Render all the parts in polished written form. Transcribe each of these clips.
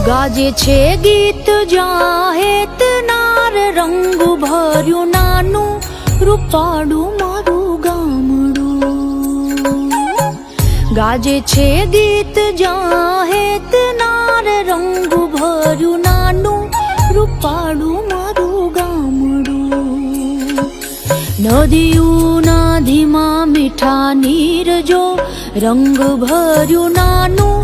ગાજે છે ગીત જાહેતનાર, રંગ ભર્યું નાનું રૂપાળું મારું ગામડું. ગાજે છે ગીત જાહેતનાર, રંગ ભર્યું નાનું રૂપાળું મારું ગામડું. નદીઓના ધીમા મીઠા નીર જો, રંગ ભર્યું નાનું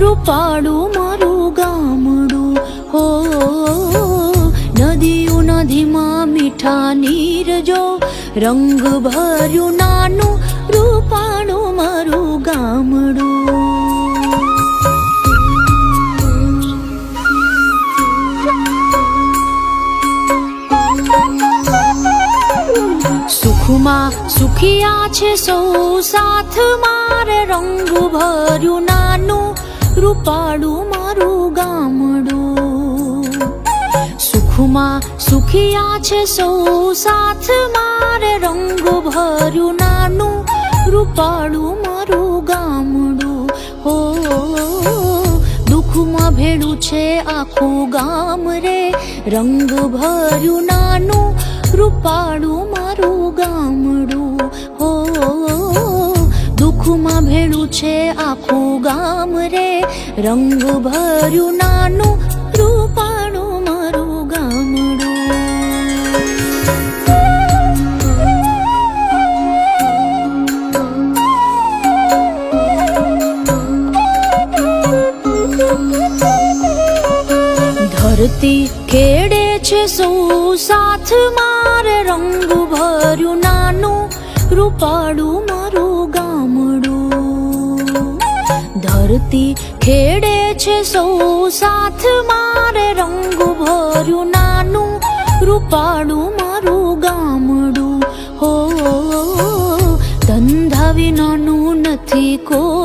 રૂપાળું મારું ગામડું. હો નદીઓના ધીમા મીઠા નીર જો, રંગ ભર્યું નાનું રૂપાળું મારું ગામડું. સુખમાં સુખિયા છે સૌ સાથ મારે, રંગ ભર્યું નાનું રૂપાળું મારું ગામડું. સુખમાં સુખિયા છે સૌ સાથ મારે, રંગ ભર્યું નાનું રૂપાળું મારું ગામડું. હો દુઃખમાં ભેળું છે આખું ગામ રે, રંગ ભર્યું નાનું રૂપાળું મારું ગામડું. હો દુઃખમાં ભેળું છે આખું ગામ રે, રંગ ભર્યું નાનું રૂપાળું મારું ગામડું. ધરતી ખેડે છે સૌ સાથ મારે, રંગ ભર્યું નાનું રૂપાળું મારું ગામડું. ધરતી ખેડે છે સૌ સાથ મારે, રંગ ભર્યું નાનું રૂપાળું મારું ગામડું. હો ધંધા વિનાનું નથી કોઈ